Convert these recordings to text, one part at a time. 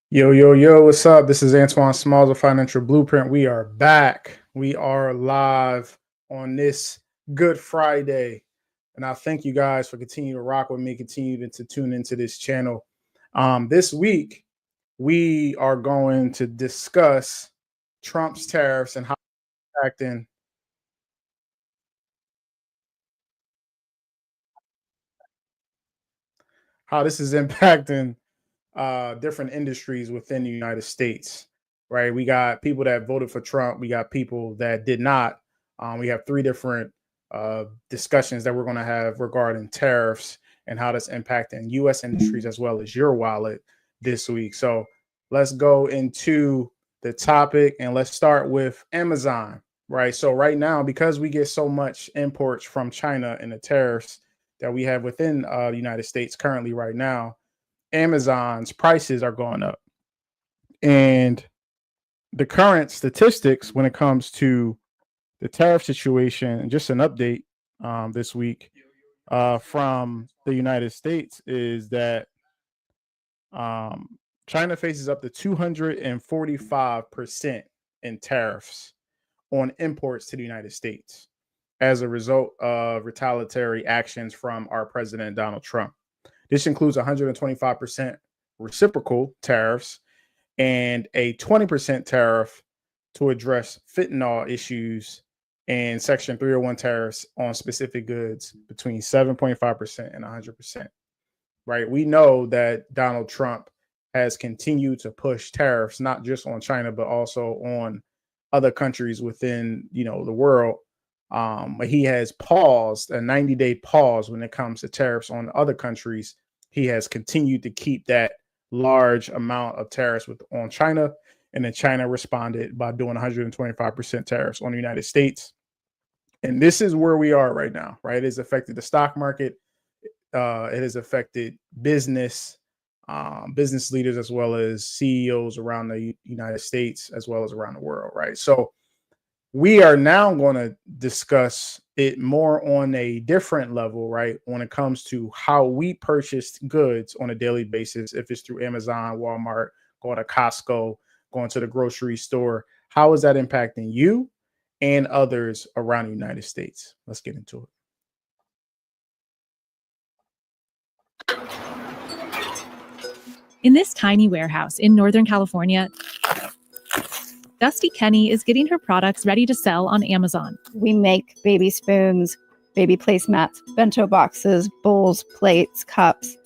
Yo, yo, yo, what's up? This is Antoine Smalls of Financial Blueprint. We are back. We are live on this Good Friday. And I thank you guys for continuing to rock with me, continue to tune into this channel. This week, we are going to discuss Trump's tariffs and how it's impacting how this is impacting different industries within the United States, right? We got people that voted for Trump. We got people that did not. We have three different discussions that we're going to have regarding tariffs and how that's impacting U.S. industries as well as your wallet this week. So let's go into the topic and let's start with Amazon, right? So right now, because we get so much imports from China and the tariffs that we have within the United States currently right now, Amazon's prices are going up. And the current statistics when it comes to the tariff situation, and just an update this week from the United States, is that China faces up to 245% in tariffs on imports to the United States as a result of retaliatory actions from our president, Donald Trump. This includes 125% reciprocal tariffs and a 20% tariff to address fentanyl issues and Section 301 tariffs on specific goods between 7.5% and 100%. Right? We know that Donald Trump has continued to push tariffs, not just on China, but also on other countries within, the world. He has paused a 90-day pause when it comes to tariffs on other countries. He has continued to keep that large amount of tariffs on China, and then China responded by doing 125% tariffs on the United States. And this is where we are right now, right? It has affected the stock market. It has affected business leaders as well as CEOs around the United States as well as around the world, right? So we are now going to discuss it more on a different level, right? When it comes to how we purchase goods on a daily basis, if it's through Amazon, Walmart, going to Costco, going to the grocery store, how is that impacting you and others around the United States? Let's get into it. In this tiny warehouse in Northern California, Dusty Kenny is getting her products ready to sell on Amazon. We make baby spoons, baby placemats, bento boxes, bowls, plates, cups,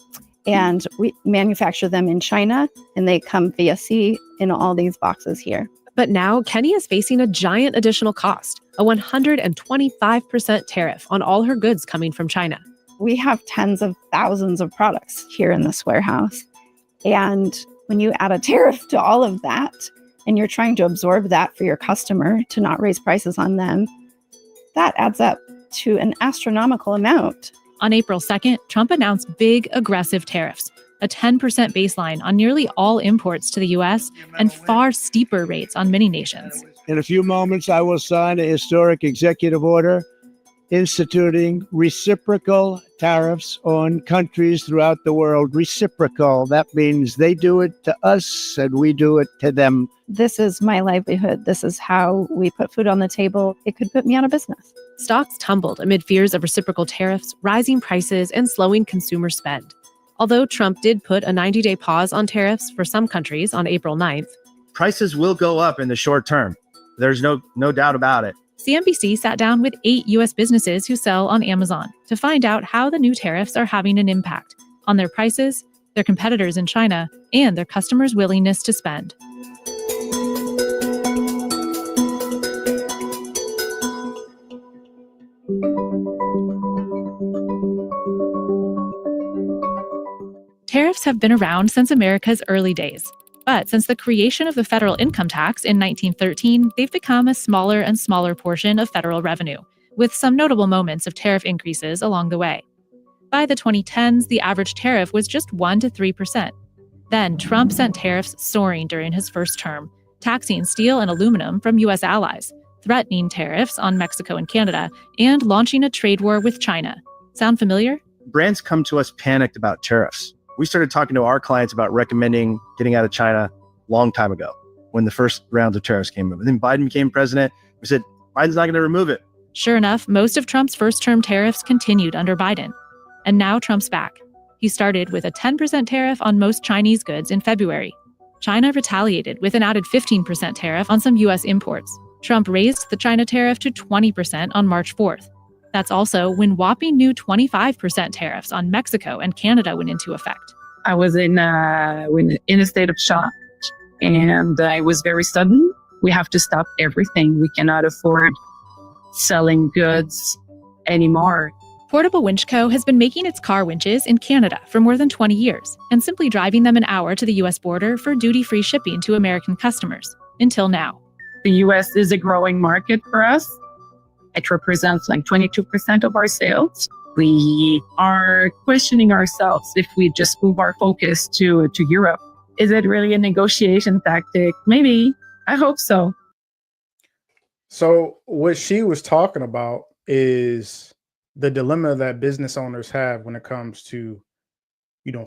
and we manufacture them in China, and they come via sea in all these boxes here. But now Kenny is facing a giant additional cost, a 125% tariff on all her goods coming from China. We have tens of thousands of products here in this warehouse. And when you add a tariff to all of that, and you're trying to absorb that for your customer to not raise prices on them, that adds up to an astronomical amount. On April 2nd, Trump announced big, aggressive tariffs, a 10% baseline on nearly all imports to the U.S. and far steeper rates on many nations. In a few moments, I will sign a historic executive order instituting reciprocal tariffs on countries throughout the world. Reciprocal, that means they do it to us and we do it to them. This is my livelihood. This is how we put food on the table. It could put me out of business. Stocks tumbled amid fears of reciprocal tariffs, rising prices, and slowing consumer spend. Although Trump did put a 90-day pause on tariffs for some countries on April 9th, prices will go up in the short term. There's no doubt about it. CNBC sat down with 8 U.S. businesses who sell on Amazon to find out how the new tariffs are having an impact on their prices, their competitors in China, and their customers' willingness to spend. Tariffs have been around since America's early days. But since the creation of the federal income tax in 1913, they've become a smaller and smaller portion of federal revenue, with some notable moments of tariff increases along the way. By the 2010s, the average tariff was just 1 to 3%. Then Trump sent tariffs soaring during his first term, taxing steel and aluminum from U.S. allies, threatening tariffs on Mexico and Canada, and launching a trade war with China. Sound familiar? Brands come to us panicked about tariffs. We started talking to our clients about recommending getting out of China a long time ago when the first rounds of tariffs came up. And then Biden became president. We said, Biden's not going to remove it. Sure enough, most of Trump's first-term tariffs continued under Biden. And now Trump's back. He started with a 10% tariff on most Chinese goods in February. China retaliated with an added 15% tariff on some U.S. imports. Trump raised the China tariff to 20% on March 4th. That's also when whopping new 25% tariffs on Mexico and Canada went into effect. I was in a state of shock, and it was very sudden. We have to stop everything. We cannot afford selling goods anymore. Portable Winch Co. has been making its car winches in Canada for more than 20 years and simply driving them an hour to the U.S. border for duty-free shipping to American customers, until now. The U.S. is a growing market for us. It represents like 22% of our sales. We are questioning ourselves if we just move our focus to Europe. Is it really a negotiation tactic? Maybe. I hope so. So what she was talking about is the dilemma that business owners have when it comes to,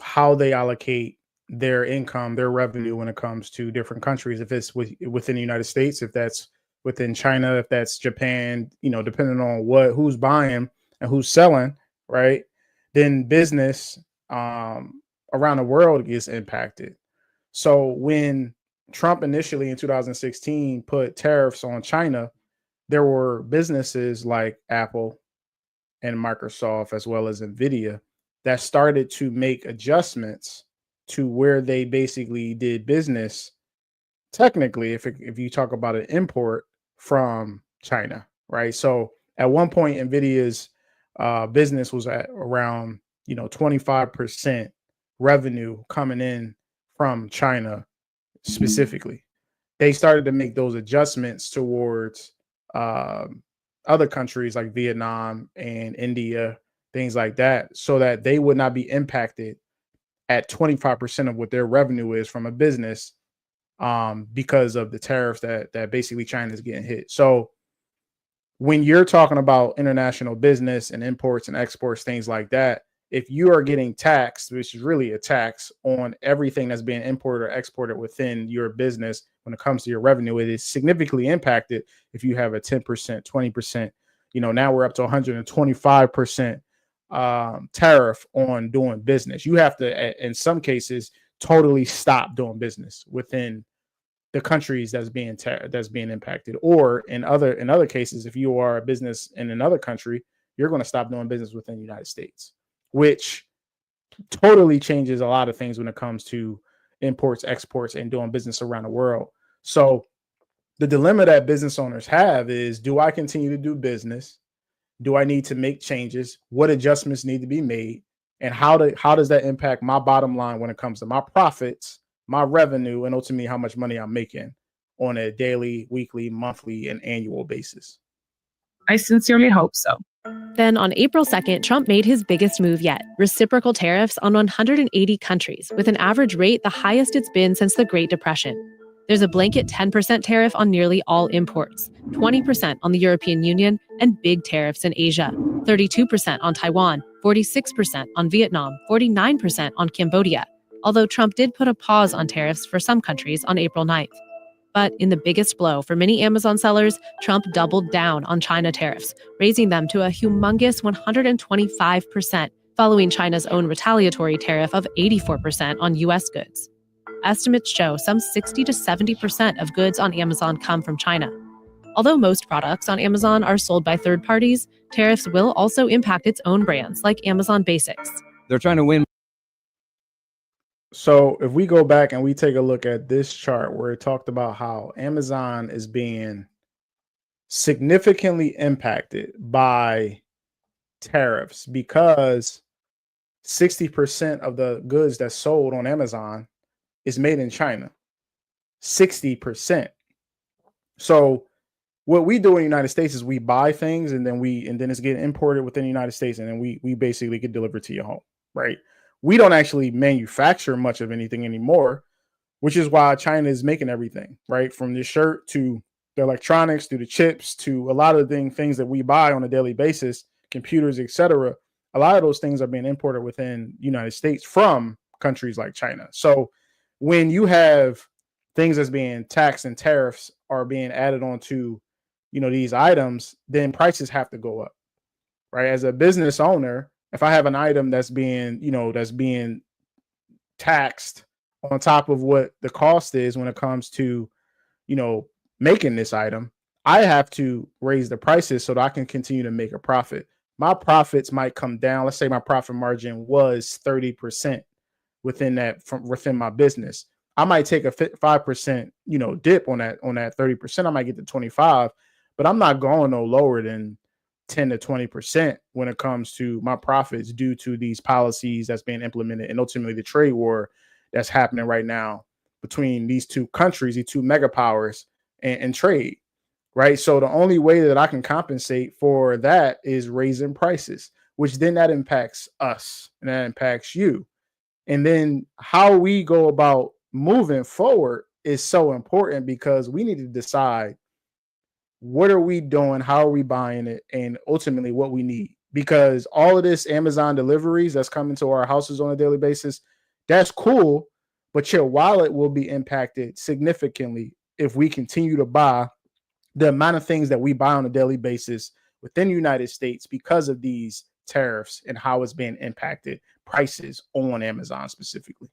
how they allocate their income, their revenue when it comes to different countries. If it's within the United States, if that's within China, if that's Japan, depending on who's buying and who's selling, right? Then business around the world gets impacted. So when Trump initially in 2016 put tariffs on China, there were businesses like Apple and Microsoft, as well as Nvidia, that started to make adjustments to where they basically did business. Technically, if you talk about an import from China, right? So at one point, Nvidia's business was at around 25% revenue coming in from China specifically. They started to make those adjustments towards other countries like Vietnam and India, things like that, so that they would not be impacted at 25% of what their revenue is from a business because of the tariffs that basically China is getting hit. So when you're talking about international business and imports and exports, things like that, if you are getting taxed, which is really a tax on everything that's being imported or exported within your business, when it comes to your revenue, it is significantly impacted if you have a 10%, 20%, now we're up to 125% tariff on doing business. You have to, in some cases, totally stop doing business within the countries that's being impacted. Or in other cases, if you are a business in another country, you're going to stop doing business within the United States, which totally changes a lot of things when it comes to imports, exports, and doing business around the world. So the dilemma that business owners have is, do I continue to do business? Do I need to make changes? What adjustments need to be made? And how does that impact my bottom line when it comes to my profits, my revenue, and ultimately how much money I'm making on a daily, weekly, monthly, and annual basis? I sincerely hope so. Then on April 2nd, Trump made his biggest move yet, reciprocal tariffs on 180 countries, with an average rate the highest it's been since the Great Depression. There's a blanket 10% tariff on nearly all imports, 20% on the European Union, and big tariffs in Asia, 32% on Taiwan, 46% on Vietnam, 49% on Cambodia, although Trump did put a pause on tariffs for some countries on April 9th. But in the biggest blow for many Amazon sellers, Trump doubled down on China tariffs, raising them to a humongous 125%, following China's own retaliatory tariff of 84% on U.S. goods. Estimates show some 60 to 70% of goods on Amazon come from China. Although most products on Amazon are sold by third parties, tariffs will also impact its own brands like Amazon Basics. They're trying to win. So if we go back and we take a look at this chart where it talked about how Amazon is being significantly impacted by tariffs because 60% of the goods that's sold on Amazon is made in China. 60%. So what we do in the United States is we buy things and then it's getting imported within the United States, and then we basically get delivered to your home, right? We don't actually manufacture much of anything anymore, which is why China is making everything, right? From the shirt to the electronics to the chips to a lot of the things that we buy on a daily basis, computers, etc. A lot of those things are being imported within the United States from countries like China. So when you have things that's being taxed and tariffs are being added onto, these items, then prices have to go up, right? As a business owner, if I have an item that's being taxed on top of what the cost is when it comes to, making this item, I have to raise the prices so that I can continue to make a profit. My profits might come down. Let's say my profit margin was 30% within my business. I might take a 5%, dip on that 30%. I might get to 25, but I'm not going no lower than 10 to 20% when it comes to my profits due to these policies that's being implemented and ultimately the trade war that's happening right now between these two countries, these two mega powers and trade, right? So the only way that I can compensate for that is raising prices, which then that impacts us and that impacts you. And then how we go about moving forward is so important because we need to decide what are we doing, how are we buying it, and ultimately what we need. Because all of this Amazon deliveries that's coming to our houses on a daily basis, that's cool, but your wallet will be impacted significantly if we continue to buy the amount of things that we buy on a daily basis within the United States because of these tariffs and how it's being impacted prices on Amazon specifically.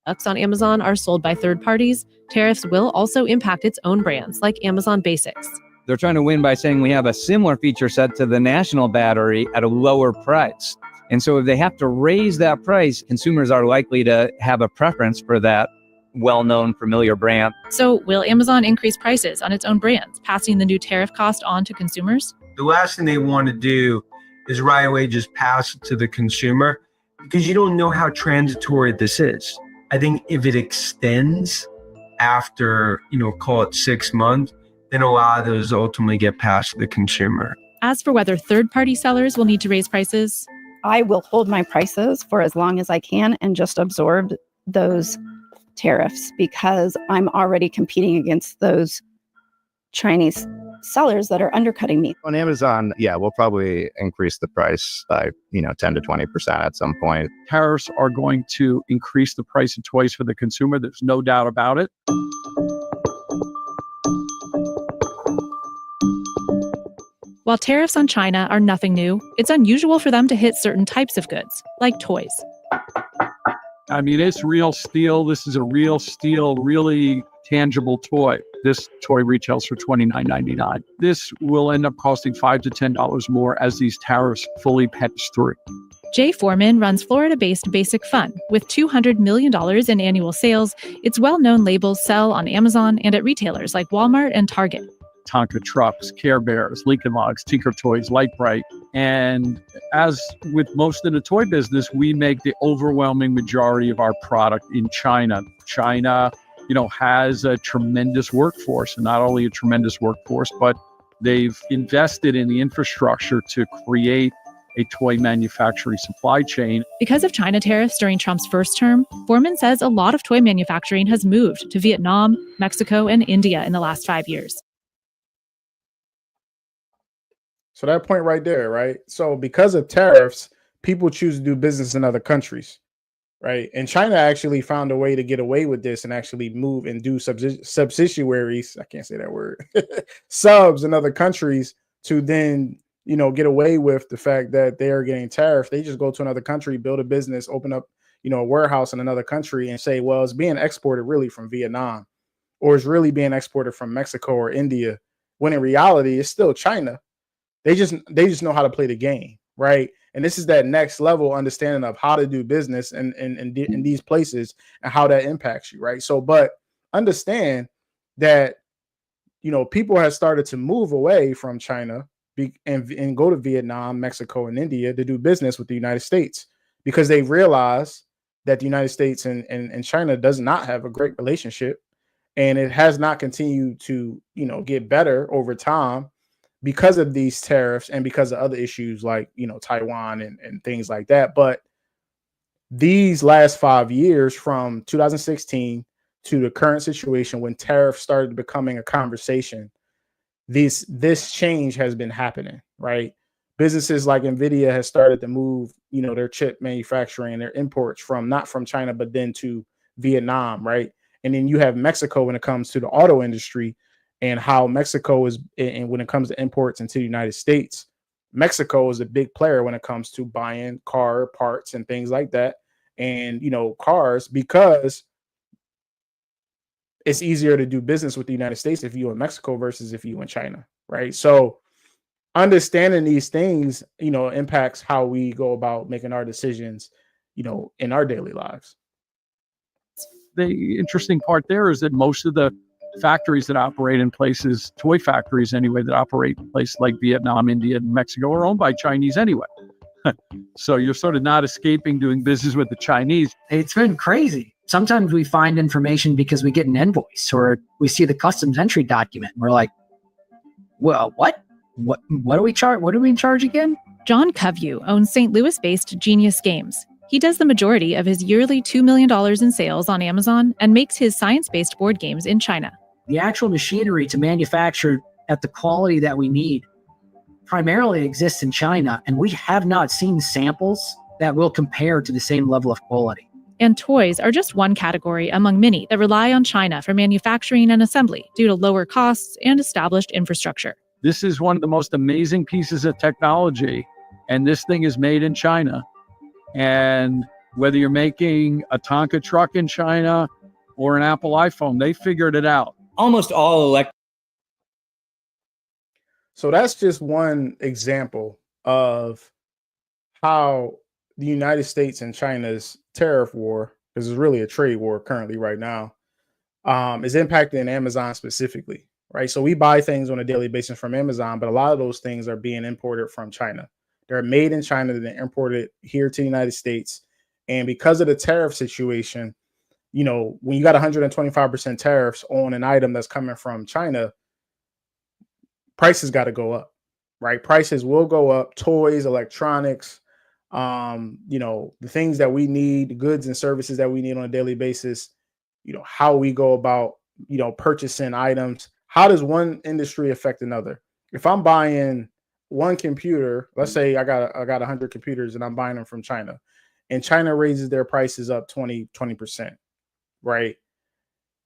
Products on Amazon are sold by third parties. Tariffs will also impact its own brands like Amazon Basics. They're trying to win by saying we have a similar feature set to the national battery at a lower price. And so if they have to raise that price, consumers are likely to have a preference for that well-known, familiar brand. So will Amazon increase prices on its own brands, passing the new tariff cost on to consumers? The last thing they want to do is right away just pass it to the consumer because you don't know how transitory this is. I think if it extends after, call it 6 months, then a lot of those ultimately get passed to the consumer. As for whether third-party sellers will need to raise prices, I will hold my prices for as long as I can and just absorb those tariffs because I'm already competing against those Chinese sellers that are undercutting me. On Amazon, we'll probably increase the price by, 10 to 20% at some point. Tariffs are going to increase the price of toys for the consumer. There's no doubt about it. while tariffs on China are nothing new, it's unusual for them to hit certain types of goods, like toys. I mean, it's real steel. This is a real steel, really tangible toy. This toy retails for $29.99. This will end up costing $5 to $10 more as these tariffs fully pass through. Jay Foreman runs Florida-based Basic Fun. With $200 million in annual sales, its well-known labels sell on Amazon and at retailers like Walmart and Target. Tonka trucks, Care Bears, Lincoln Logs, Tinker Toys, Light Bright. And as with most in the toy business, we make the overwhelming majority of our product in China. China, has a tremendous workforce, and not only a tremendous workforce, but they've invested in the infrastructure to create a toy manufacturing supply chain. Because of China tariffs during Trump's first term, Foreman says a lot of toy manufacturing has moved to Vietnam, Mexico, and India in the last 5 years. So that point right there, right? So because of tariffs, people choose to do business in other countries, right? And China actually found a way to get away with this and actually move and do subsidiaries, I can't say that word, subs in other countries to then, get away with the fact that they are getting tariffed. They just go to another country, build a business, open up, a warehouse in another country and say, well, it's being exported really from Vietnam, or it's really being exported from Mexico or India, when in reality, it's still China. They just know how to play the game, right? And this is that next level understanding of how to do business in these places and how that impacts you, right? So, but understand that, people have started to move away from China and go to Vietnam, Mexico, and India to do business with the United States because they realize that the United States and China does not have a great relationship, and it has not continued to, get better over time because of these tariffs and because of other issues like, Taiwan and things like that. But these last 5 years, from 2016 to the current situation when tariffs started becoming a conversation, this change has been happening, right? businesses like Nvidia has started to move, their chip manufacturing, their imports from not from China, but then to Vietnam, right? And then you have Mexico when it comes to the auto industry and how Mexico is, and when it comes to imports into the United States, Mexico is a big player when it comes to buying car parts and things like that. And, cars, because it's easier to do business with the United States if you in Mexico versus if you in China, right? So understanding these things, impacts how we go about making our decisions, in our daily lives. The interesting part there is that most of the factories that operate in places, toy factories anyway, that operate in places like Vietnam, India, and Mexico are owned by Chinese anyway. So you're sort of not escaping doing business with the Chinese. It's been crazy. Sometimes we find information because we get an invoice or we see the customs entry document. We're like, well, what do we charge? What do we charge again? John Covey owns St. Louis-based Genius Games. He does the majority of his yearly $2 million in sales on Amazon and makes his science-based board games in China. The actual machinery to manufacture at the quality that we need primarily exists in China, and we have not seen samples that will compare to the same level of quality. And toys are just one category among many that rely on China for manufacturing and assembly due to lower costs and established infrastructure. This is one of the most amazing pieces of technology, and this thing is made in China. And whether you're making a Tonka truck in China or an Apple iPhone, they figured it out. Almost all electric. So that's just one example of how the United States and China's tariff war, because it's really a trade war currently right now, is impacting Amazon specifically, right? So we buy things on a daily basis from Amazon, but a lot of those things are being imported from China. They're made in China, then imported here to the United States. And because of the tariff situation, when you got 125% tariffs on an item that's coming from China, prices got to go up, right? Prices will go up. Toys, electronics, the things that we need, the goods and services that we need on a daily basis, how we go about, purchasing items. How does one industry affect another? If I'm buying one computer, let's say I got 100 computers and I'm buying them from China, and China raises their prices up 20%, right?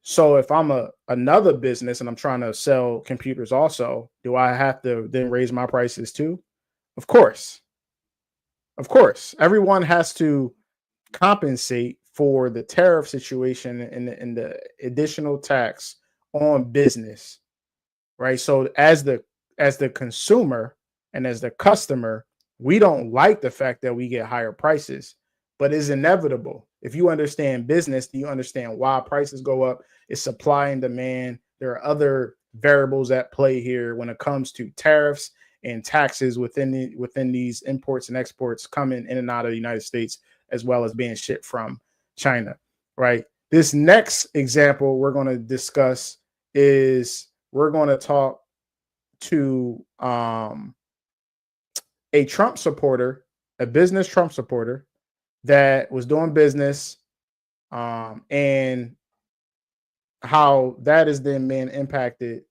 So if I'm another business and I'm trying to sell computers also, do I have to then raise my prices too? Of course. Everyone has to compensate for the tariff situation and the additional tax on business, right? So as the consumer and as the customer, we don't like the fact that we get higher prices, but it's inevitable. If you understand business, you understand why prices go up. It's supply and demand. There are other variables at play here when it comes to tariffs and taxes within these imports and exports coming in and out of the United States, as well as being shipped from China, right? This next example we're going to discuss is we're going to talk to a Trump supporter, a business Trump supporter that was doing business, and how that is then being impacted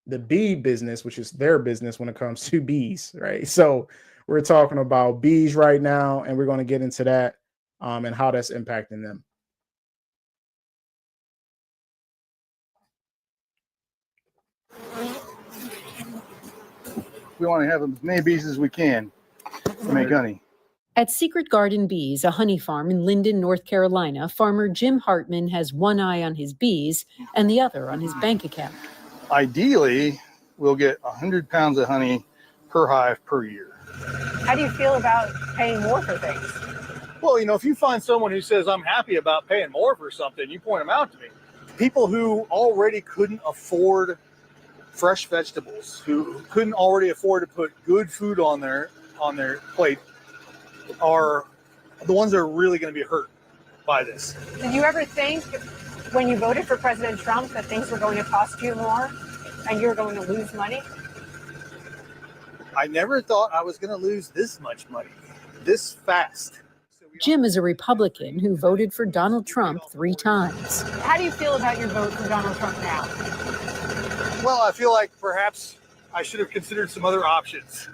the bee business, which is their business when it comes to bees, right? So we're talking about bees right now, and we're going to get into that and how that's impacting them. We want to have as many bees as we can to make honey. At Secret Garden Bees, a honey farm in Linden, North Carolina, farmer Jim Hartman has one eye on his bees and the other on his bank account. Ideally, we'll get 100 pounds of honey per hive per year. How do you feel about paying more for things? Well, if you find someone who says, I'm happy about paying more for something, you point them out to me. People who already couldn't afford fresh vegetables, who couldn't already afford to put good food on their plate, are the ones that are really going to be hurt by this. Did you ever think when you voted for President Trump that things were going to cost you more and you were going to lose money? I never thought I was going to lose this much money, this fast. Jim is a Republican who voted for Donald Trump 3 times. How do you feel about your vote for Donald Trump now? Well, I feel like perhaps I should have considered some other options.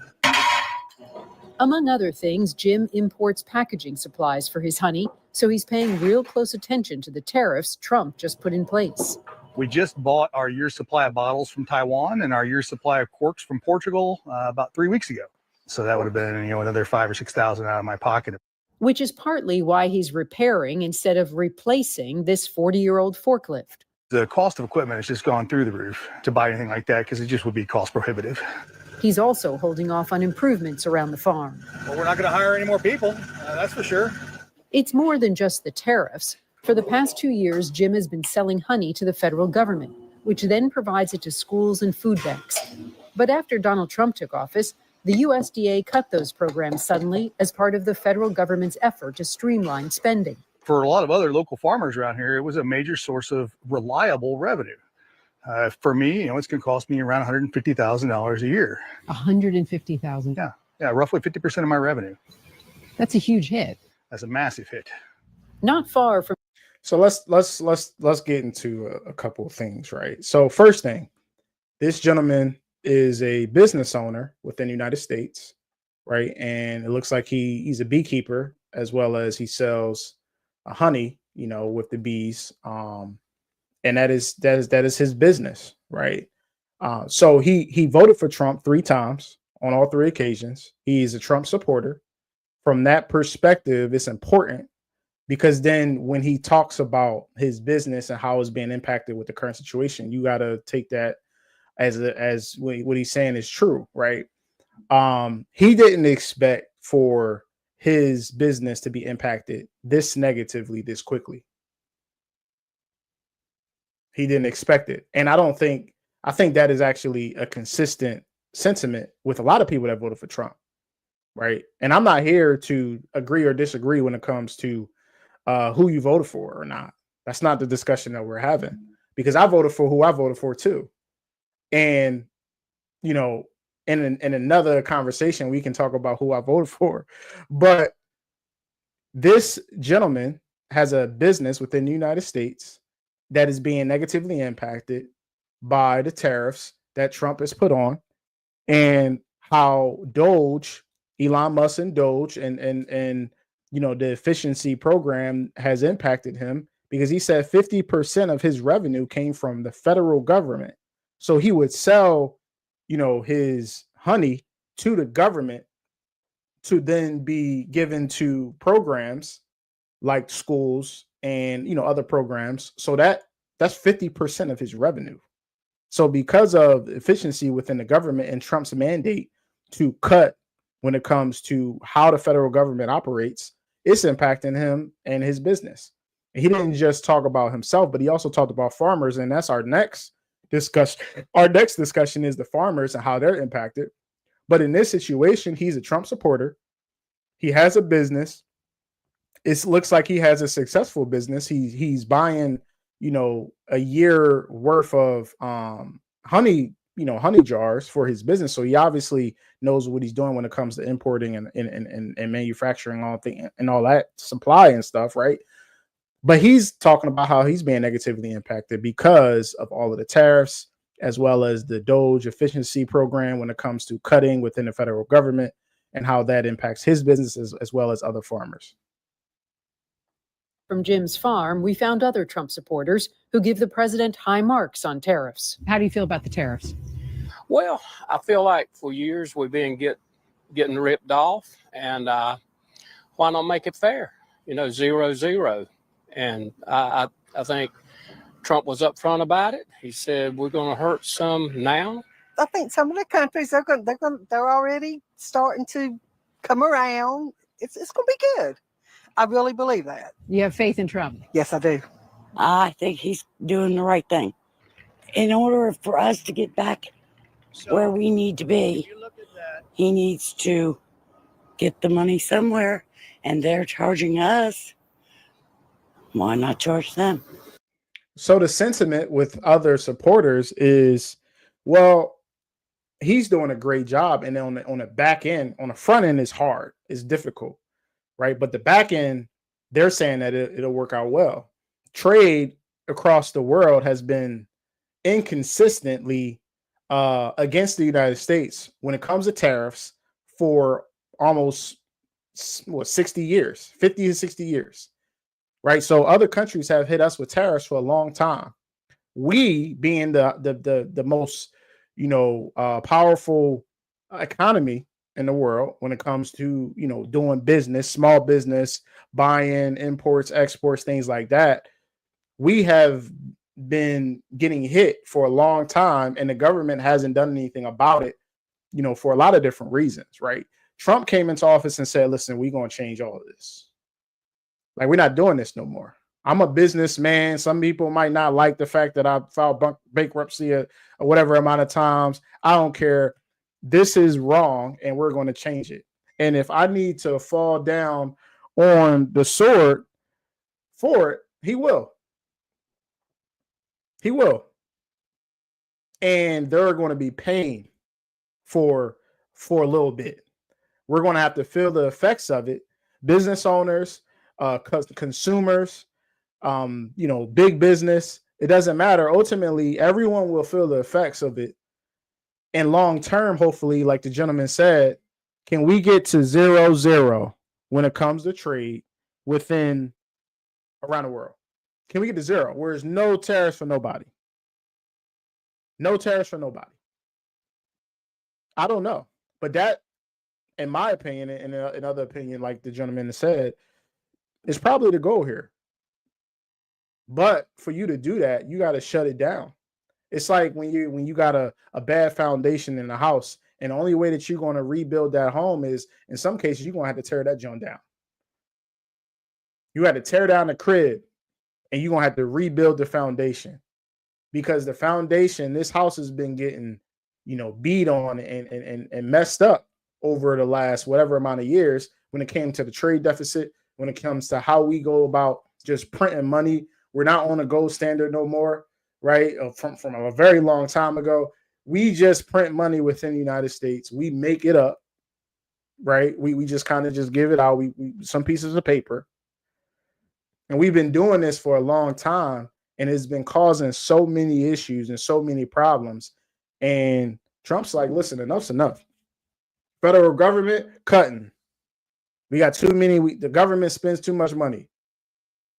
Among other things, Jim imports packaging supplies for his honey, so he's paying real close attention to the tariffs Trump just put in place. We just bought our year's supply of bottles from Taiwan and our year's supply of corks from Portugal about 3 weeks ago. So that would have been, another 5,000 or 6,000 out of my pocket. Which is partly why he's repairing instead of replacing this 40-year-old forklift. The cost of equipment has just gone through the roof to buy anything like that because it just would be cost prohibitive. He's also holding off on improvements around the farm. Well, we're not going to hire any more people, that's for sure. It's more than just the tariffs. For the past 2 years, Jim has been selling honey to the federal government, which then provides it to schools and food banks. But after Donald Trump took office, the USDA cut those programs suddenly as part of the federal government's effort to streamline spending. For a lot of other local farmers around here, it was a major source of reliable revenue. For me, it's going to cost me around $150,000 a year. $150,000. Yeah, roughly 50% of my revenue. That's a huge hit. That's a massive hit. Not far from. So let's get into a couple of things, right? So first thing, this gentleman is a business owner within the United States, right? And it looks like he's a beekeeper as well as he sells honey, with the bees. And that is his business, right? So he voted for Trump 3 times on all 3 occasions. He's a Trump supporter. From that perspective, it's important because then when he talks about his business and how it's being impacted with the current situation, you got to take that as what he's saying is true, right? He didn't expect for his business to be impacted this negatively, this quickly. He didn't expect it. And I think that is actually a consistent sentiment with a lot of people that voted for Trump, right? And I'm not here to agree or disagree when it comes to who you voted for or not. That's not the discussion that we're having because I voted for who I voted for too. And, in another conversation, we can talk about who I voted for. But this gentleman has a business within the United States that is being negatively impacted by the tariffs that Trump has put on and how Elon Musk and Doge and the efficiency program has impacted him because he said 50% of his revenue came from the federal government. So he would sell, his honey to the government to then be given to programs like schools and, other programs. So that's 50% of his revenue. So because of efficiency within the government and Trump's mandate to cut when it comes to how the federal government operates, it's impacting him and his business. And he didn't just talk about himself, but he also talked about farmers. And that's our next discussion. Our next discussion is the farmers and how they're impacted. But in this situation, he's a Trump supporter. He has a business. It looks like he has a successful business. He's buying, a year worth of honey jars for his business. So he obviously knows what he's doing when it comes to importing and manufacturing all that supply and stuff, right? But he's talking about how he's being negatively impacted because of all of the tariffs, as well as the Doge efficiency program when it comes to cutting within the federal government and how that impacts his business as well as other farmers. From Jim's farm, we found other Trump supporters who give the president high marks on tariffs. How do you feel about the tariffs? Well, I feel like for years we've been getting ripped off, and why not make it fair? 0-0. And I think Trump was upfront about it. He said we're going to hurt some now. I think some of the countries they're already starting to come around. It's going to be good. I really believe that. You have faith in Trump? Yes, I do. I think he's doing the right thing. In order for us to get back where we need to be, he needs to get the money somewhere, and they're charging us. Why not charge them? So the sentiment with other supporters is, well, he's doing a great job. And then on the back end, on the front end is hard. It's difficult, right? But the back end, they're saying that it'll work out well. Trade across the world has been inconsistently against the United States when it comes to tariffs for almost 60 years, 50 to 60 years, right? So other countries have hit us with tariffs for a long time. We, being the most, powerful economy in the world when it comes to, doing business, small business, buying, imports, exports, things like that, we have been getting hit for a long time, and the government hasn't done anything about it, for a lot of different reasons, right? Trump came into office and said, listen, we're going to change all of this. Like, we're not doing this no more. I'm a businessman. Some people might not like the fact that I filed bankruptcy or whatever amount of times. I don't care. This is wrong, and we're going to change it. And if I need to fall down on the sword for it, he will. He will. And they're going to be paying for a little bit. We're going to have to feel the effects of it. Business owners, consumers, big business, it doesn't matter. Ultimately, everyone will feel the effects of it. And long term, hopefully, like the gentleman said, can we get to 0-0 when it comes to trade around the world? Can we get to 0 where there's no tariffs for nobody? No tariffs for nobody. I don't know. But that, in my opinion, and another opinion, like the gentleman said, is probably the goal here. But for you to do that, you got to shut it down. It's like when you got a bad foundation in the house, and the only way that you're going to rebuild that home is, in some cases, you're going to have to tear that joint down. You had to tear down the crib, and you're going to have to rebuild the foundation, because the foundation, this house has been getting, beat on and messed up over the last whatever amount of years when it came to the trade deficit, when it comes to how we go about just printing money. We're not on a gold standard no more, right? From a very long time ago. We just print money within the United States. We make it up, right? We just kind of just give it out. We some pieces of paper. And we've been doing this for a long time, and it's been causing so many issues and so many problems. And Trump's like, listen, enough's enough. Federal government cutting. We got too many. The government spends too much money,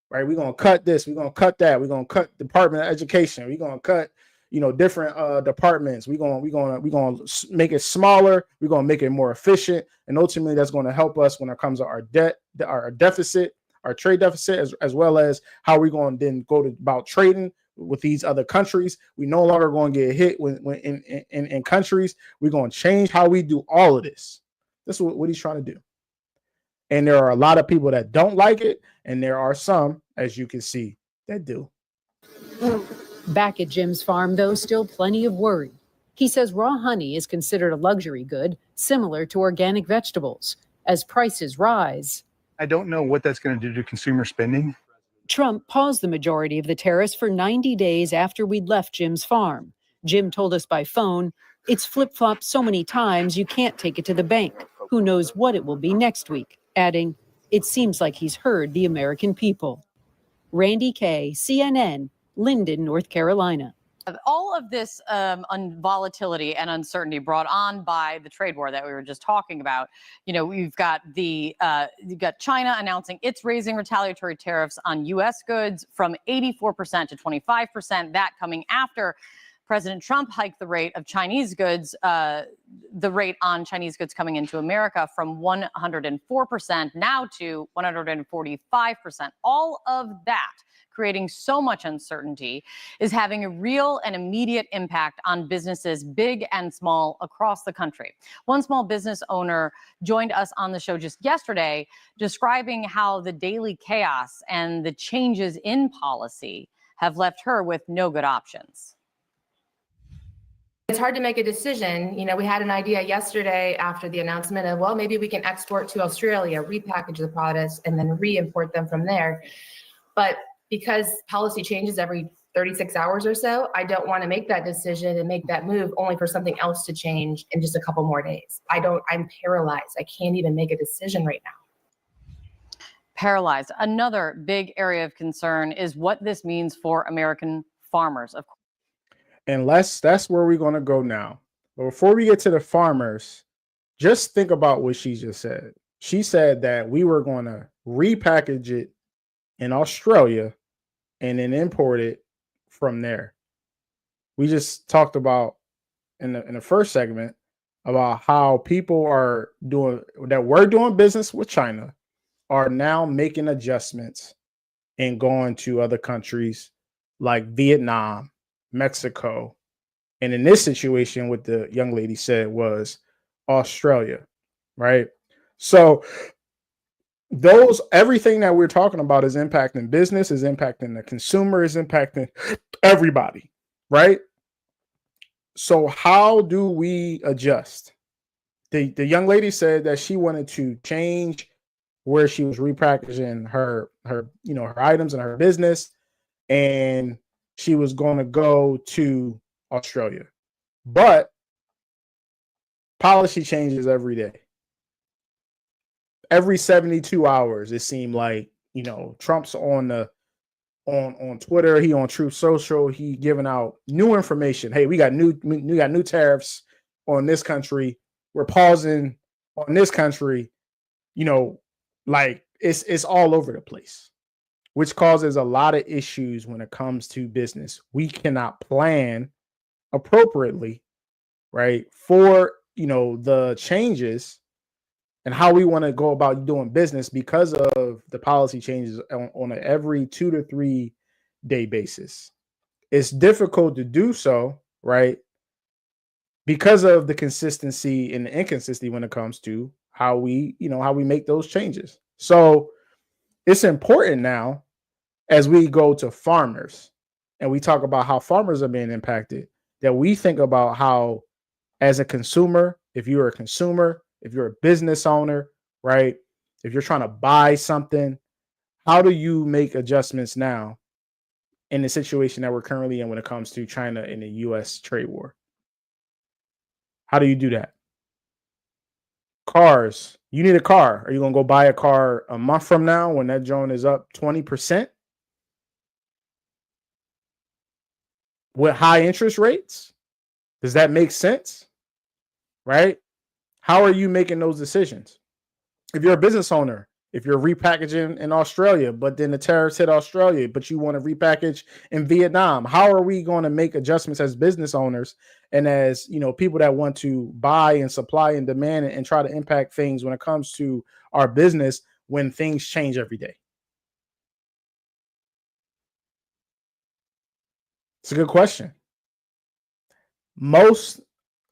right? We're going to cut this. We're going to cut that. We're going to cut Department of Education. We're going to cut, different departments. We're going to make it smaller. We're going to make it more efficient. And ultimately, that's going to help us when it comes to our debt, our deficit, our trade deficit, as well as how we're going to then go about trading with these other countries. We no longer going to get hit when in countries. We're going to change how we do all of this. This is what he's trying to do. And there are a lot of people that don't like it, and there are some, as you can see, that do. Back at Jim's farm, though, still plenty of worry. He says raw honey is considered a luxury good, similar to organic vegetables. As prices rise, I don't know what that's going to do to consumer spending. Trump paused the majority of the tariffs for 90 days after we'd left Jim's farm. Jim told us by phone, it's flip-flopped so many times you can't take it to the bank. Who knows what it will be next week? Adding, it seems like he's heard the American people. Randy Kay, CNN, Linden, North Carolina. All of this volatility and uncertainty brought on by the trade war that we were just talking about. You've got you've got China announcing it's raising retaliatory tariffs on U.S. goods from 84% to 25%. That coming after President Trump hiked the rate of Chinese goods, the rate on Chinese goods coming into America from 104% now to 145%. All of that, creating so much uncertainty, is having a real and immediate impact on businesses, big and small, across the country. One small business owner joined us on the show just yesterday, describing how the daily chaos and the changes in policy have left her with no good options. It's hard to make a decision. We had an idea yesterday after the announcement of, well, maybe we can export to Australia, repackage the products, and then re-import them from there. But because policy changes every 36 hours or so, I don't want to make that decision and make that move only for something else to change in just a couple more days. I'm paralyzed. I can't even make a decision right now. Paralyzed. Another big area of concern is what this means for American farmers. Of course. And that's where we're going to go now. But before we get to the farmers, Just think about what she just said. She said that we were going to repackage it in Australia and then import it from there. We just talked about in the first segment about how people are doing that. We're doing business with China are now making adjustments and going to other countries like Vietnam, Mexico, and in this situation, what the young lady said was Australia, right? So everything that we're talking about is impacting business, is impacting the consumer, is impacting everybody, right? So how do we adjust? The young lady said that she wanted to change where she was repackaging her items and her business, and she was going to go to Australia. But policy changes every day. Every 72 hours, it seemed like, Trump's on Twitter, he on Truth Social, he giving out new information. Hey, we got new tariffs on this country. We're pausing on this country. Like it's all over the place, which causes a lot of issues when it comes to business. We cannot plan appropriately, right, for the changes and how we want to go about doing business because of the policy changes on an every 2 to 3 day basis. It's difficult to do so, right, because of the consistency and the inconsistency when it comes to how we make those changes. So it's important now as we go to farmers and we talk about how farmers are being impacted, that we think about how, as a consumer, if you're a consumer, if you're a business owner, right, if you're trying to buy something, how do you make adjustments now in the situation that we're currently in when it comes to China and the U.S. trade war? How do you do that? Cars. You need a car. Are you going to go buy a car a month from now when that joint is up 20%? With high interest rates? Does that make sense? Right? How are you making those decisions? If you're a business owner, if you're repackaging in Australia, but then the tariffs hit Australia, but you want to repackage in Vietnam, how are we going to make adjustments as business owners and as people that want to buy and supply and demand and try to impact things when it comes to our business when things change every day? It's a good question. Most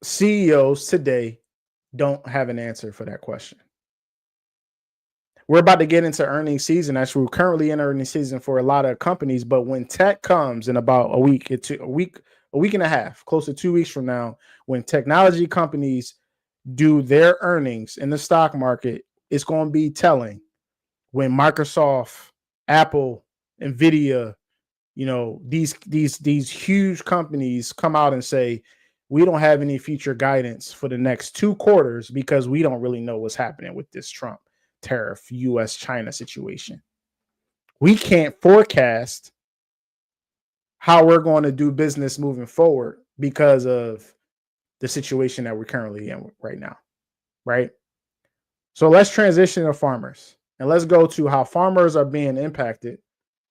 CEOs today don't have an answer for that question. We're about to get into earnings season. Actually, we're currently in earnings season for a lot of companies. But when tech comes in about a week and a half, close to 2 weeks from now, when technology companies do their earnings in the stock market, it's going to be telling. When Microsoft, Apple, Nvidia, these huge companies come out and say, we don't have any future guidance for the next 2 quarters because we don't really know what's happening with this Trump tariff US-China situation. We can't forecast how we're going to do business moving forward because of the situation that we're currently in right now, right? So let's transition to farmers and let's go to how farmers are being impacted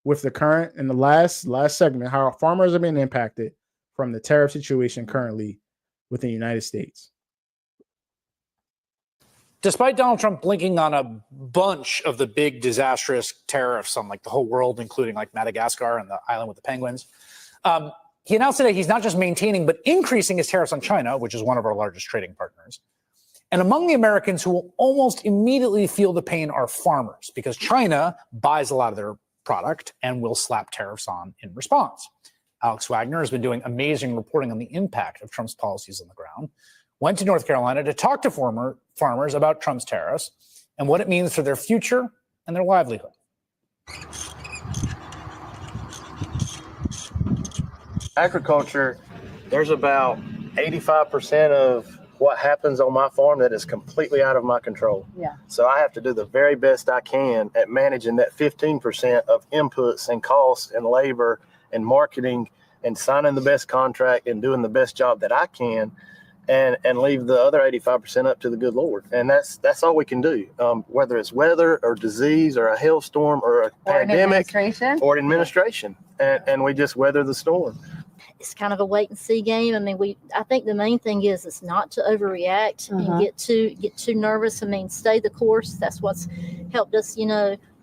with the current and the last segment, how farmers are being impacted from the tariff situation currently within the United States. Despite Donald Trump blinking on a bunch of the big disastrous tariffs on like the whole world, including like Madagascar and the island with the penguins, he announced today he's not just maintaining but increasing his tariffs on China, which is one of our largest trading partners. And among the Americans who will almost immediately feel the pain are farmers, because China buys a lot of their product and will slap tariffs on in response. Alex Wagner has been doing amazing reporting on the impact of Trump's policies on the ground. Went to North Carolina to talk to former farmers about Trump's tariffs and what it means for their future and their livelihood. Agriculture, there's about 85% of what happens on my farm that is completely out of my control. Yeah. So I have to do the very best I can at managing that 15% of inputs and costs and labor and marketing and signing the best contract and doing the best job that I can and leave the other 85% up to the good Lord. And that's all we can do. Whether it's weather or disease or a hailstorm or a pandemic or administration, and we just weather the storm. It's kind of a wait and see game. I mean, I think the main thing is not to overreact and get too nervous. I mean, stay the course. That's what's helped us,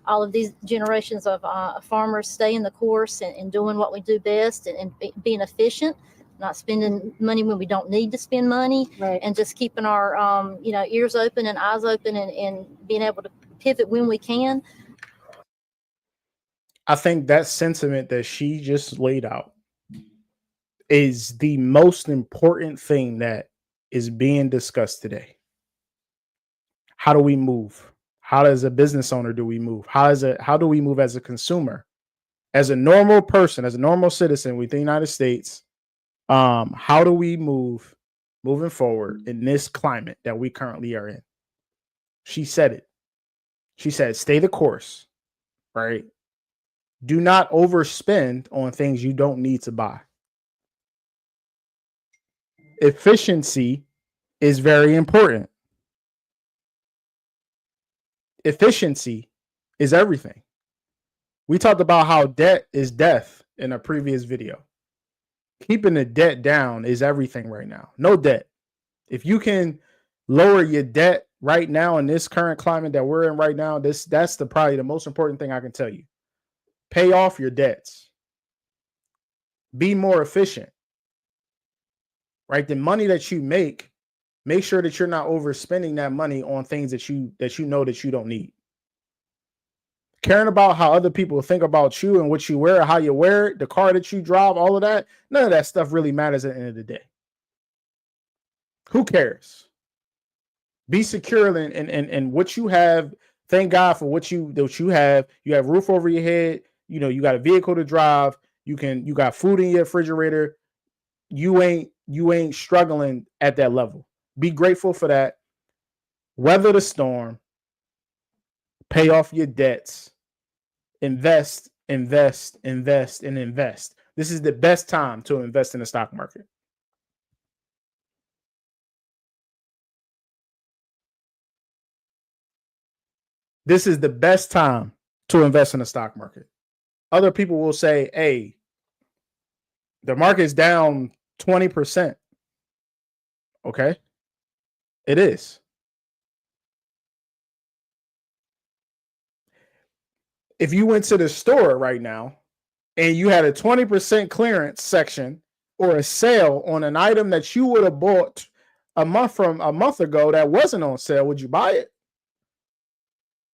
all of these generations of farmers stay in the course and doing what we do best and being efficient, not spending money when we don't need to spend money, and just keeping our, ears open and eyes open and being able to pivot when we can. I think that sentiment that she just laid out is the most important thing that is being discussed today. How do we move? How as a business owner do we move? How do we move as a consumer? As a normal person, as a normal citizen within the United States, how do we move moving forward in this climate that we currently are in? She said it. She said, stay the course, right? Do not overspend on things you don't need to buy. Efficiency is very important. Efficiency is everything. We talked about how debt is death in a previous video. Keeping the debt down is everything right now. No debt. If you can lower your debt right now in this current climate that we're in right now, that's probably the most important thing I can tell you. Pay off your debts. Be more efficient. Right? The money that you make sure that you're not overspending that money on things that you know that you don't need. Caring about how other people think about you and what you wear, how you wear it, the car that you drive, all of that, none of that stuff really matters at the end of the day. Who cares? Be secure in what you have. Thank God for what you have. You have roof over your head. You got a vehicle to drive. You got food in your refrigerator. You ain't struggling at that level. Be grateful for that. Weather the storm. Pay off your debts. Invest. This is the best time to invest in the stock market. This is the best time to invest in the stock market. Other people will say, hey, the market's down 20%. Okay. It is. If you went to the store right now and you had a 20% clearance section or a sale on an item that you would have bought a month ago that wasn't on sale, would you buy it?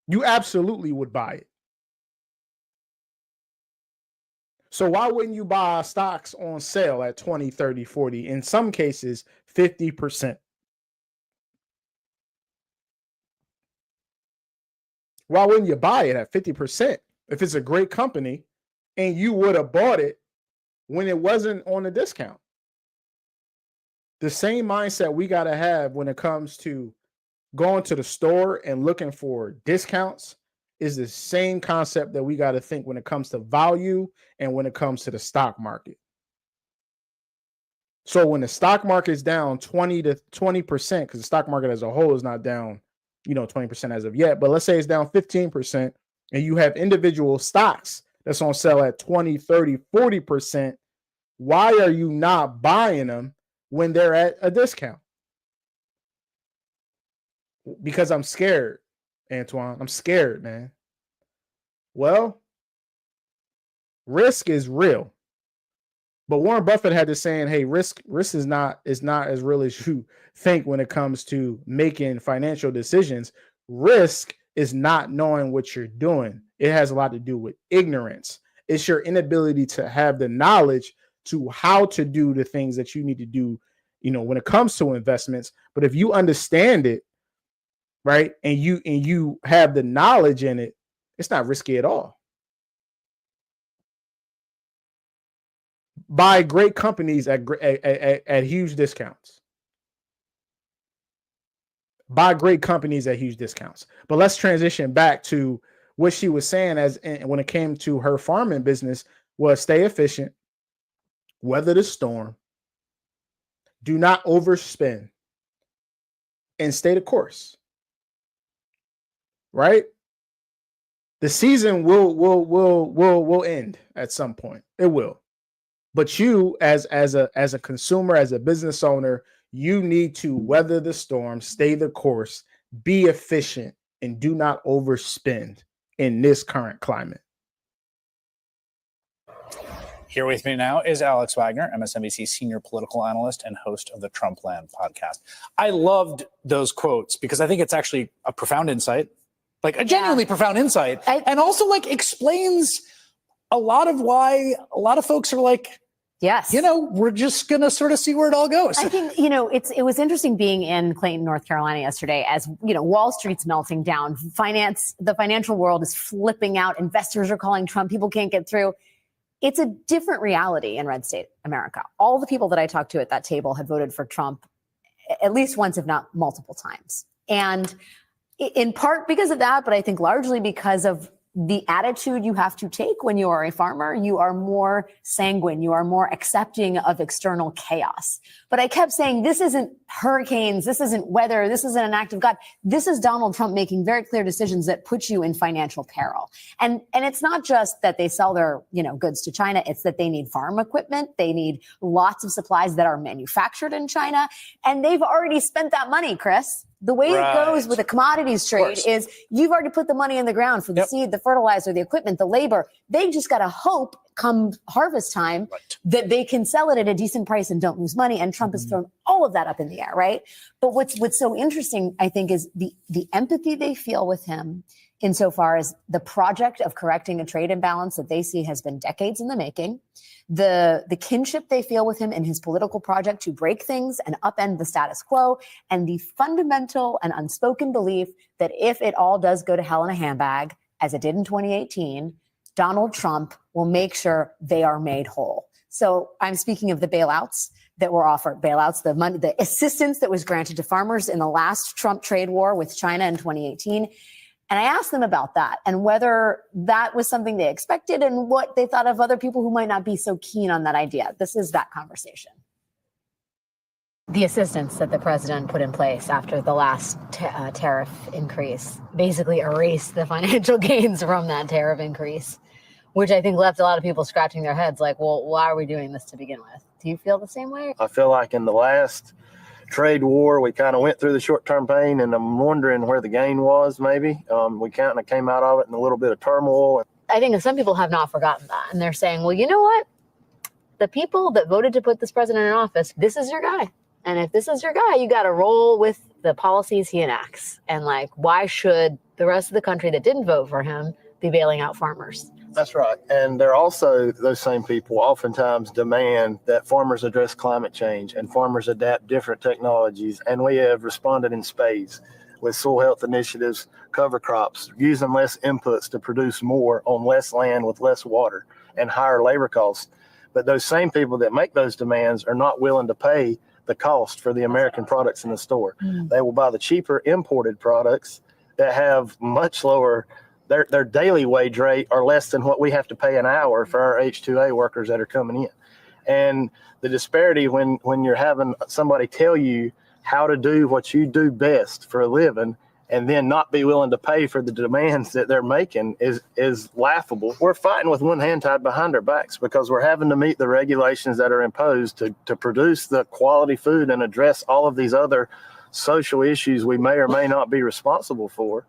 You absolutely would buy it. So why wouldn't you buy stocks on sale at 20, 30, 40, in some cases 50%? Why wouldn't you buy it at 50% if it's a great company and you would have bought it when it wasn't on a discount? The same mindset we got to have when it comes to going to the store and looking for discounts is the same concept that we got to think when it comes to value and when it comes to the stock market. So when the stock market is down 20%, because the stock market as a whole is not down 20% as of yet, but let's say it's down 15% and you have individual stocks that's on sale at 20, 30, 40%, why are you not buying them when they're at a discount? Because I'm scared, Antoine. I'm scared, man. Well, risk is real. But Warren Buffett had this saying, hey, risk is not as real as you think when it comes to making financial decisions. Risk is not knowing what you're doing. It has a lot to do with ignorance. It's your inability to have the knowledge to how to do the things that you need to do, when it comes to investments. But if you understand it, right, and you have the knowledge in it, it's not risky at all. Buy great companies at huge discounts. Buy great companies at huge discounts. But let's transition back to what she was saying when it came to her farming business was stay efficient, weather the storm, do not overspend, and stay the course. Right? The season will end at some point. It will. But you, as a consumer, as a business owner, you need to weather the storm, stay the course, be efficient, and do not overspend in this current climate. Here with me now is Alex Wagner, MSNBC senior political analyst and host of the Trumpland podcast. I loved those quotes because I think it's actually a profound insight, like a genuinely profound insight, and also like explains a lot of why a lot of folks are like, yes, we're just going to sort of see where it all goes. I think, it was interesting being in Clayton, North Carolina yesterday as, Wall Street's melting down. The financial world is flipping out. Investors are calling Trump. People can't get through. It's a different reality in red state America. All the people that I talked to at that table had voted for Trump at least once, if not multiple times. And in part because of that, but I think largely because of the attitude you have to take when you are a farmer. You are more sanguine. You are more accepting of external chaos. But I kept saying, this isn't hurricanes. This isn't weather. This isn't an act of God. This is Donald Trump making very clear decisions that put you in financial peril. And it's not just that they sell their, goods to China. It's that they need farm equipment. They need lots of supplies that are manufactured in China. And they've already spent that money, Chris. The way it goes with a commodities trade is you've already put the money in the ground for the seed, the fertilizer, the equipment, the labor. They just got to hope come harvest time that they can sell it at a decent price and don't lose money. And Trump has thrown all of that up in the air, right? But what's so interesting, I think, is the empathy they feel with him insofar as the project of correcting a trade imbalance that they see has been decades in the making, the kinship they feel with him in his political project to break things and upend the status quo, and the fundamental and unspoken belief that if it all does go to hell in a handbag, as it did in 2018, Donald Trump will make sure they are made whole. So I'm speaking of the bailouts that were offered, the money, the assistance that was granted to farmers in the last Trump trade war with China in 2018. And I asked them about that and whether that was something they expected and what they thought of other people who might not be so keen on that idea. This is that conversation. The assistance that the president put in place after the last tariff increase basically erased the financial gains from that tariff increase, which I think left a lot of people scratching their heads like, well, why are we doing this to begin with? Do you feel the same way? I feel like in the last trade war, we kind of went through the short-term pain, and I'm wondering where the gain was, maybe. We kind of came out of it in a little bit of turmoil. I think some people have not forgotten that, and they're saying, well, you know what? The people that voted to put this president in office, this is your guy. And if this is your guy, you got to roll with the policies he enacts. And why should the rest of the country that didn't vote for him be bailing out farmers? That's right. And they're also, those same people oftentimes demand that farmers address climate change and farmers adapt different technologies. And we have responded in spades with soil health initiatives, cover crops, using less inputs to produce more on less land with less water and higher labor costs. But those same people that make those demands are not willing to pay the cost for the American products in the store. They will buy the cheaper imported products that have much lower, their daily wage rate are less than what we have to pay an hour for our H-2A workers that are coming in. And the disparity when you're having somebody tell you how to do what you do best for a living and then not be willing to pay for the demands that they're making is laughable. We're fighting with one hand tied behind our backs because we're having to meet the regulations that are imposed to produce the quality food and address all of these other social issues we may or may not be responsible for.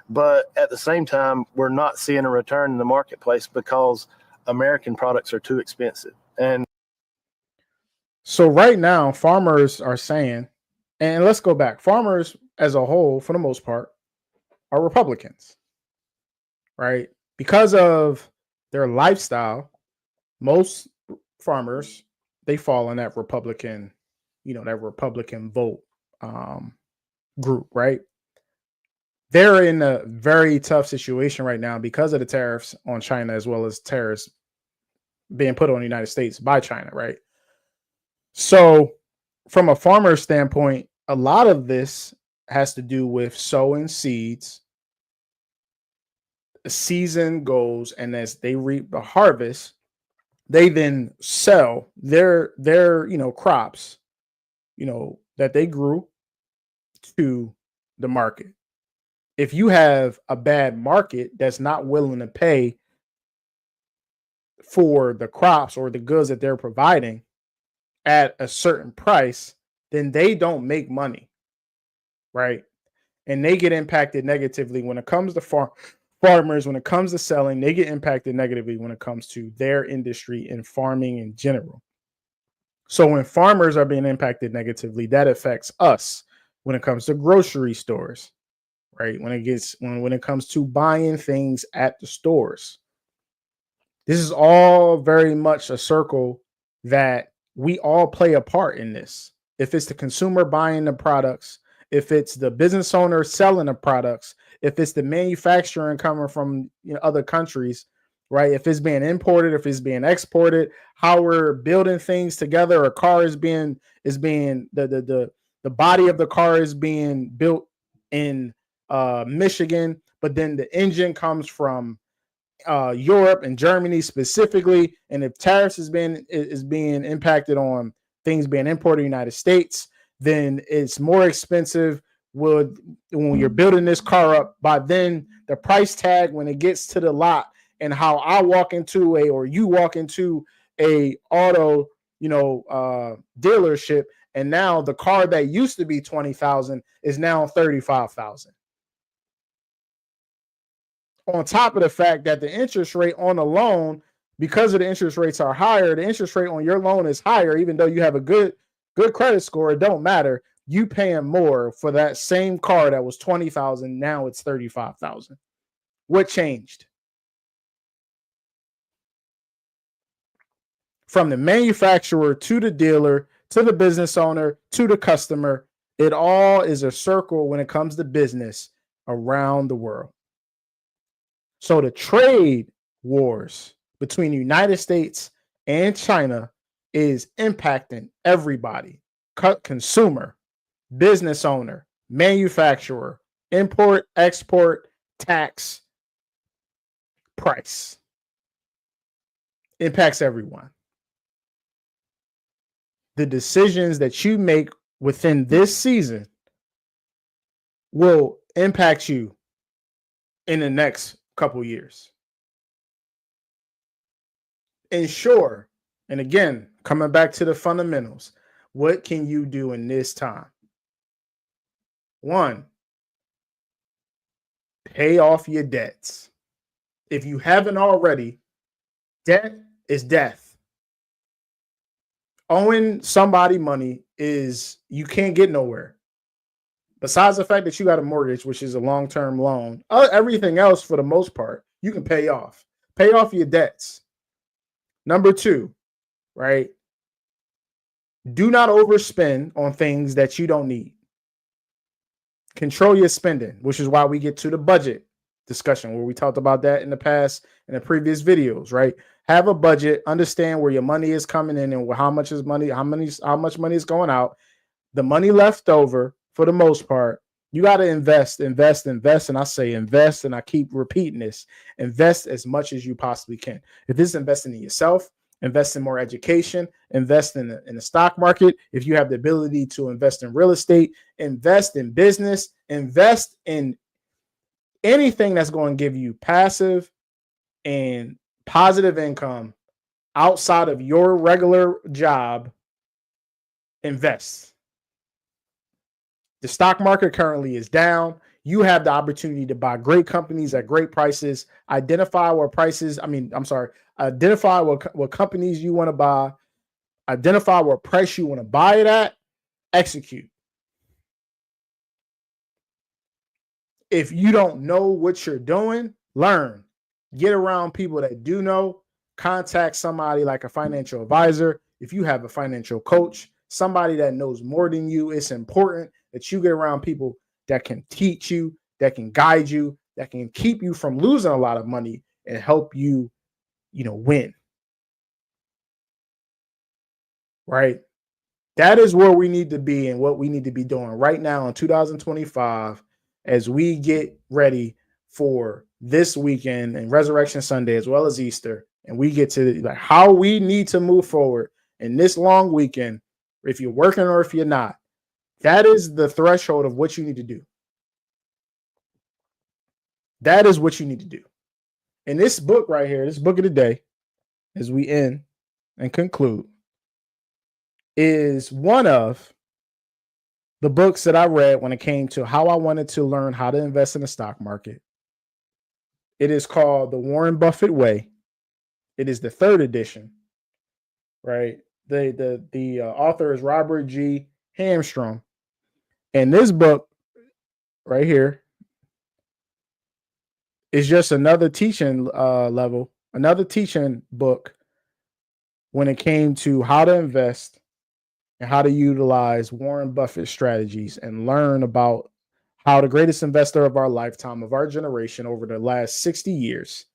But at the same time, we're not seeing a return in the marketplace because American products are too expensive. And so right now, farmers are saying, and let's go back, farmers as a whole, for the most part, are Republicans, right? Because of their lifestyle, most farmers, they fall in that Republican, that Republican vote group, right? They're in a very tough situation right now because of the tariffs on China, as well as tariffs being put on the United States by China, right? So from a farmer standpoint, a lot of this has to do with sowing seeds. The season goes, and as they reap the harvest, they then sell their crops that they grew to the market. If you have a bad market that's not willing to pay for the crops or the goods that they're providing at a certain price, then they don't make money, right? And they get impacted negatively when it comes to farmers, when it comes to selling, they get impacted negatively when it comes to their industry and farming in general. So when farmers are being impacted negatively, that affects us when it comes to grocery stores, right? When it comes to buying things at the stores. This is all very much a circle that we all play a part in this. If it's the consumer buying the products, if it's the business owner selling the products, if it's the manufacturing coming from other countries, right? If it's being imported, if it's being exported, how we're building things together. A car is being the body of the car is being built in Michigan, but then the engine comes from Europe and Germany specifically. And if tariffs is being impacted on things being imported in the United States, then it's more expensive when you're building this car up. By then, the price tag when it gets to the lot, and how I walk into or you walk into a auto, dealership, and now the car that used to be $20,000 is now $35,000. On top of the fact that the interest rate on the loan, because of the interest rates are higher, the interest rate on your loan is higher, even though you have a good credit score. It don't matter. You paying more for that same car that was $20,000. Now it's $35,000. What changed? From the manufacturer to the dealer to the business owner to the customer, it all is a circle when it comes to business around the world. So the trade wars between the United States and China is impacting everybody: consumer, business owner, manufacturer, import, export, tax, price. Impacts everyone. The decisions that you make within this season will impact you in the next couple years. Ensure, and again, coming back to the fundamentals, what can you do in this time? 1, pay off your debts. If you haven't already, debt is death. Owing somebody money is, you can't get nowhere. Besides the fact that you got a mortgage, which is a long-term loan, everything else, for the most part, you can pay off. Pay off your debts. Number 2, right? Do not overspend on things that you don't need. Control your spending, which is why we get to the budget discussion, where we talked about that in the past, in the previous videos, right? Have a budget, understand where your money is coming in and how much money is going out. The money left over, for the most part, you got to invest. And I say invest, and I keep repeating this: invest as much as you possibly can. If this is investing in yourself, invest in more education, invest in the stock market. If you have the ability to invest in real estate, invest in business, invest in anything that's going to give you passive and positive income outside of your regular job. Invest. The stock market currently is down. You have the opportunity to buy great companies at great prices. Identify what companies you want to buy. Identify what price you want to buy it at. Execute. If you don't know what you're doing, learn. Get around people that do know. Contact somebody like a financial advisor. If you have a financial coach, somebody that knows more than you, it's important that you get around people that can teach you, that can guide you, that can keep you from losing a lot of money and help you, win. Right? That is where we need to be and what we need to be doing right now in 2025 as we get ready for this weekend and Resurrection Sunday as well as Easter. And we get to how we need to move forward in this long weekend if you're working or if you're not. That is the threshold of what you need to do. That is what you need to do. And this book right here, this book of the day, as we end and conclude, is one of the books that I read when it came to how I wanted to learn how to invest in the stock market. It is called The Warren Buffett Way. It is the 3rd edition, right? The author is Robert G. Hamstrom. And this book right here is just another teaching another teaching book when it came to how to invest and how to utilize Warren Buffett strategies and learn about how the greatest investor of our lifetime, of our generation, over the last 60 years,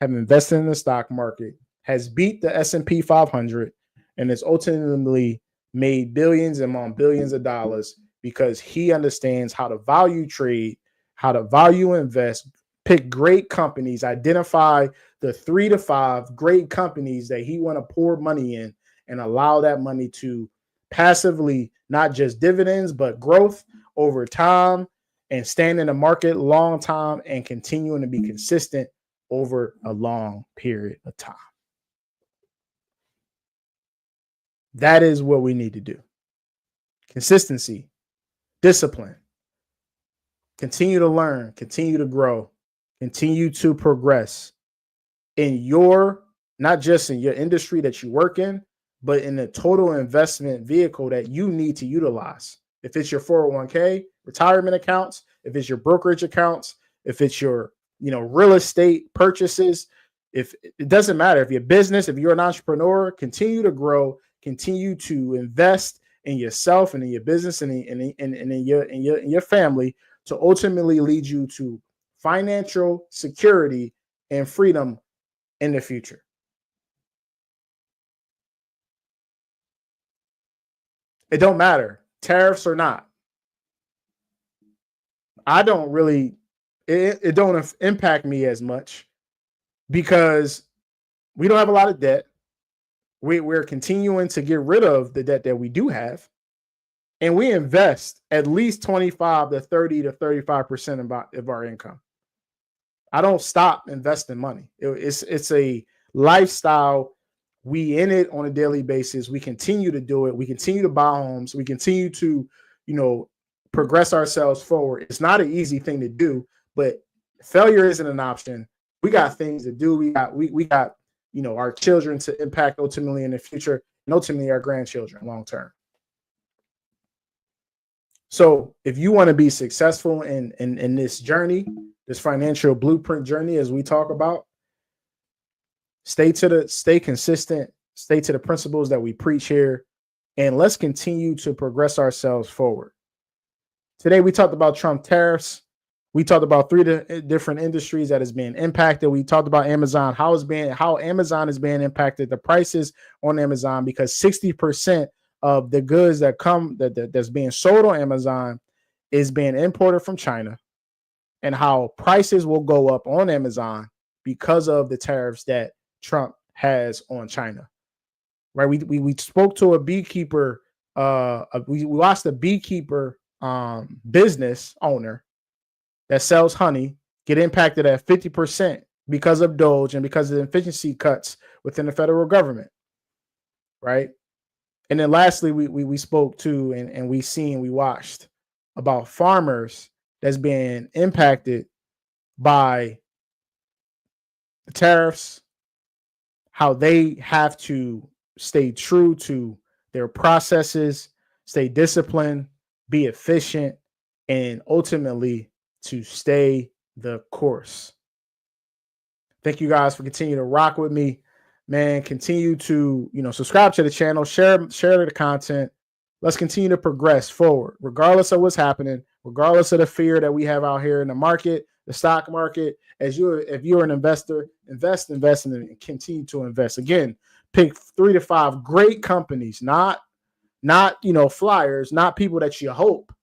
have invested in the stock market, has beat the S&P 500, and has ultimately made billions and on billions of dollars because he understands how to value trade, how to value invest, pick great companies, identify the 3 to 5 great companies that he want to pour money in and allow that money to passively, not just dividends, but growth over time, and stand in the market long time and continuing to be consistent over a long period of time. That is what we need to do. Consistency, discipline, continue to learn, continue to grow, continue to progress in your, not just in your industry that you work in, but in the total investment vehicle that you need to utilize. If it's your 401k, retirement accounts, if it's your brokerage accounts, if it's your, real estate purchases, if it doesn't matter, if your business, if you're an entrepreneur, continue to grow, continue to invest in yourself and in your business and in your family to ultimately lead you to financial security and freedom in the future. It don't matter, tariffs or not. I don't really, it don't impact me as much because we don't have a lot of debt. We're continuing to get rid of the debt that we do have. And we invest at least 25 to 30 to 35% of our income. I don't stop investing money. It's a lifestyle. We in it on a daily basis. We continue to do it. We continue to buy homes. We continue to, progress ourselves forward. It's not an easy thing to do, but failure isn't an option. We got things to do. We got our children to impact ultimately in the future, and ultimately our grandchildren long term. So if you want to be successful in this journey, this financial blueprint journey, as we talk about, stay consistent, stay to the principles that we preach here, and let's continue to progress ourselves forward. Today, we talked about Trump tariffs. We talked about 3 different industries that is being impacted. We talked about Amazon, how Amazon is being impacted, the prices on Amazon, because 60% of the goods that's being sold on Amazon is being imported from China, and how prices will go up on Amazon because of the tariffs that Trump has on China. Right? We spoke to a beekeeper. We watched a beekeeper business owner that sells honey get impacted at 50% because of Doge and because of the efficiency cuts within the federal government. Right? And then lastly, we spoke to and we watched about farmers that's being impacted by the tariffs, how they have to stay true to their processes, stay disciplined, be efficient, and ultimately to stay the course. Thank you guys for continuing to rock with me. Man, continue to, subscribe to the channel, share the content. Let's continue to progress forward, regardless of what's happening, regardless of the fear that we have out here in the market, the stock market. If you're an investor, invest and continue to invest. Again, pick 3 to 5 great companies, not flyers, not people that you hope.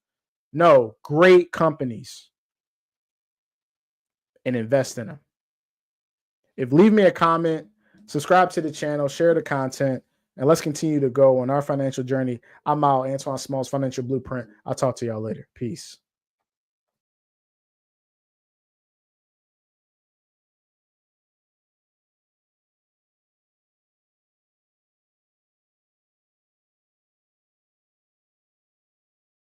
No, great companies, and invest in them. Leave me a comment, subscribe to the channel, share the content. And let's continue to go on our financial journey. I'm out. Antoine Small's Financial Blueprint. I'll talk to y'all later. Peace.